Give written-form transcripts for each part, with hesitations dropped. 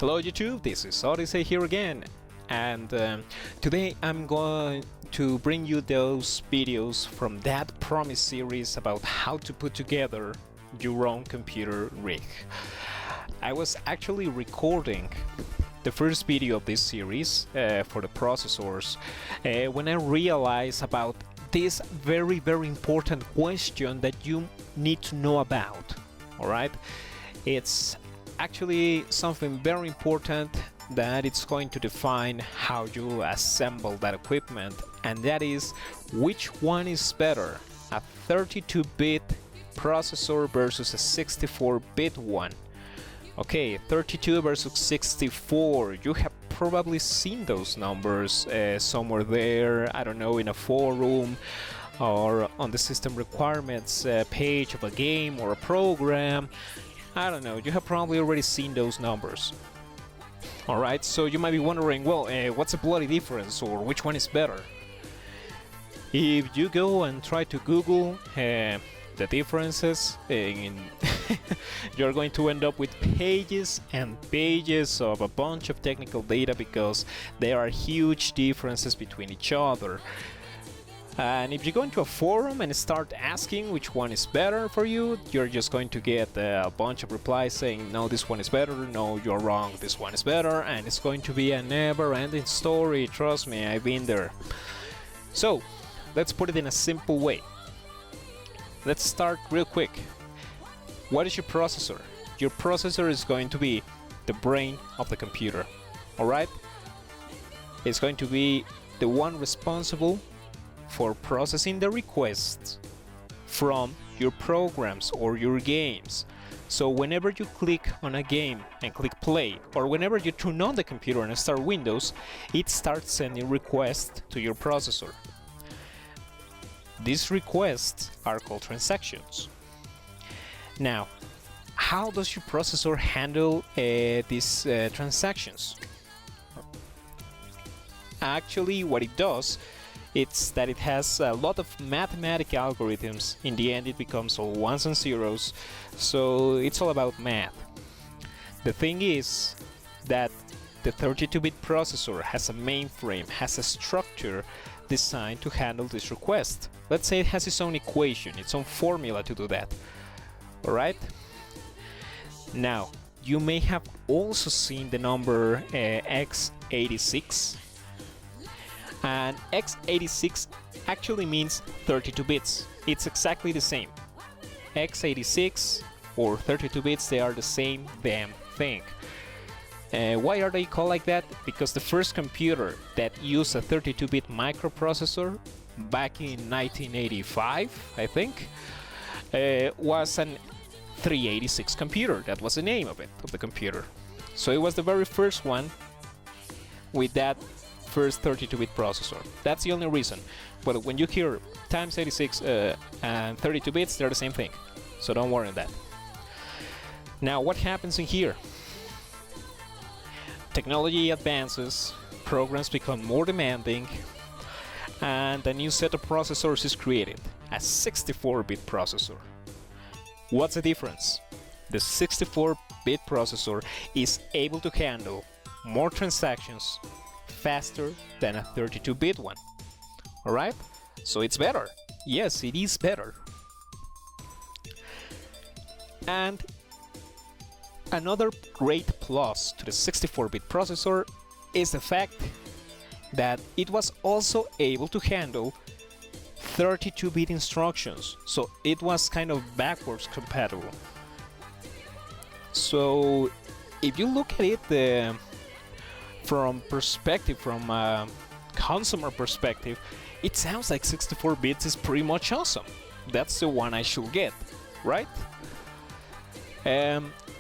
Hello YouTube, this is Odyssey here again, and today I'm going to bring you those videos from that promise series about how to put together your own computer rig. I was actually recording the first video of this series for the processors when I realized about this very important question that you need to know about. Alright, it's actually something very important that it's going to define how you assemble that equipment, and that is which one is better, a 32-bit processor versus a 64-bit one. Okay, 32 versus 64, you have probably seen those numbers somewhere there, I don't know, in a forum or on the system requirements page of a game or a program. I don't know, you have probably already seen those numbers. Alright, so you might be wondering, well, what's the bloody difference, or which one is better? If you go and try to Google the differences, you're going to end up with pages and pages of a bunch of technical data, because there are huge differences between each other. And if you go into a forum and start asking which one is better for you, you're just going to get a bunch of replies saying, no, this one is better, no, you're wrong, this one is better, and it's going to be a never-ending story, trust me, I've been there. So, let's put it in a simple way. Let's start real quick. What is your processor? Your processor is going to be the brain of the computer, alright? It's going to be the one responsible for processing the requests from your programs or your games. So whenever you click on a game and click play, or whenever you turn on the computer and start Windows, it starts sending requests to your processor. These requests are called transactions. Now, how does your processor handle these transactions? Actually, what it does, it's that it has a lot of mathematical algorithms. In the end, it becomes all ones and zeros, so it's all about math. The thing is that the 32-bit processor has a mainframe, has a structure designed to handle this request. Let's say it has its own equation, its own formula to do that. Alright? Now, you may have also seen the number x86. And x86 actually means 32 bits. It's exactly the same. x86 or 32 bits, they are the same damn thing. Why are they called like that? Because the first computer that used a 32-bit microprocessor back in 1985, I think, was an 386 computer. That was the name of it, of the computer. So it was the very first one with that first 32-bit processor. That's the only reason. But when you hear times 86 and 32 bits, they're the same thing. So don't worry on that. Now, what happens in here? Technology advances, programs become more demanding, and a new set of processors is created, a 64-bit processor. What's the difference? The 64-bit processor is able to handle more transactions faster than a 32-bit one. Alright? So it's better. Yes, it is better. And another great plus to the 64-bit processor is the fact that it was also able to handle 32-bit instructions. So it was kind of backwards compatible. So if you look at it from a consumer perspective, it sounds like 64 bits is pretty much awesome. That's the one I should get, right?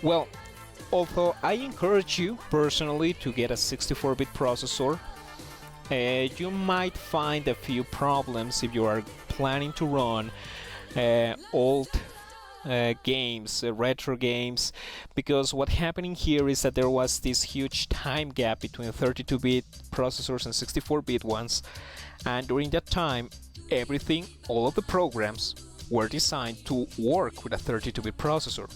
Well, although I encourage you personally to get a 64-bit processor, you might find a few problems if you are planning to run old games, retro games, because what happening here is that there was this huge time gap between 32-bit processors and 64-bit ones, and during that time everything, all of the programs were designed to work with a 32-bit processor.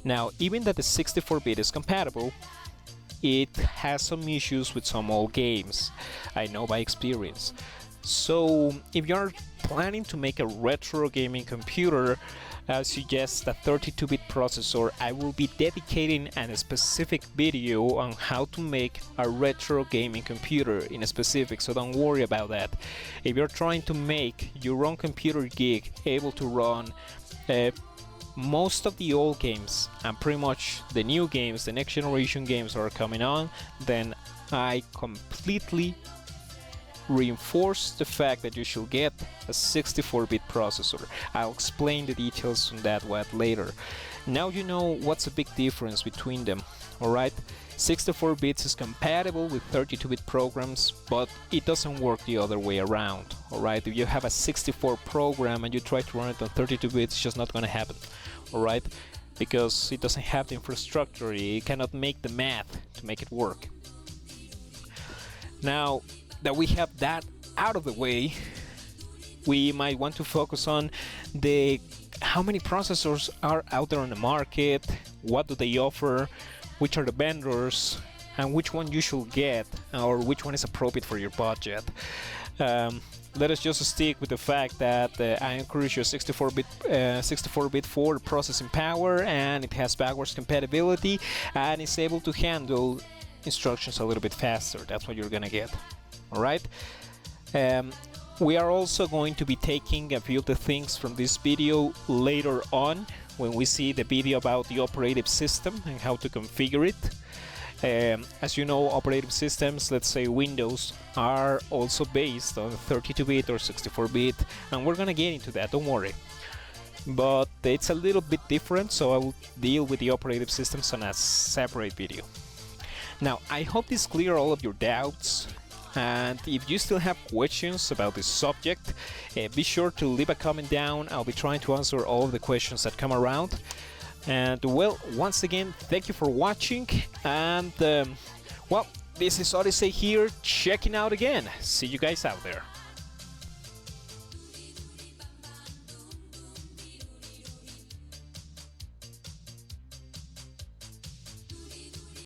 Now, even that the 64-bit is compatible, it has some issues with some old games. I know by experience. So if you're planning to make a retro gaming computer, I suggest a 32-bit processor. I will be dedicating a specific video on how to make a retro gaming computer in a specific, so don't worry about that. If you're trying to make your own computer gig able to run most of the old games and pretty much the new games, the next generation games are coming on, then I completely reinforce the fact that you should get a 64-bit processor. I'll explain the details on that one later. Now you know what's the big difference between them, alright? 64 bits is compatible with 32-bit programs, but it doesn't work the other way around, alright? If you have a 64 program and you try to run it on 32 bits, it's just not gonna happen, alright? Because it doesn't have the infrastructure, it cannot make the math to make it work. Now that we have that out of the way, we might want to focus on how many processors are out there on the market, what do they offer, which are the vendors, and which one you should get, or which one is appropriate for your budget. Let us just stick with the fact that I encourage you 64-bit for processing power, and it has backwards compatibility, and it's able to handle instructions a little bit faster. That's what you're gonna get. Alright, we are also going to be taking a few of the things from this video later on when we see the video about the operating system and how to configure it. As you know, operating systems, let's say Windows, are also based on 32-bit or 64-bit, and we're gonna get into that, don't worry. But it's a little bit different, so I will deal with the operating systems on a separate video. Now, I hope this clears all of your doubts. And if you still have questions about this subject, be sure to leave a comment down. I'll be trying to answer all of the questions that come around. And well, once again, thank you for watching. And well, this is Odyssey here, checking out again. See you guys out there.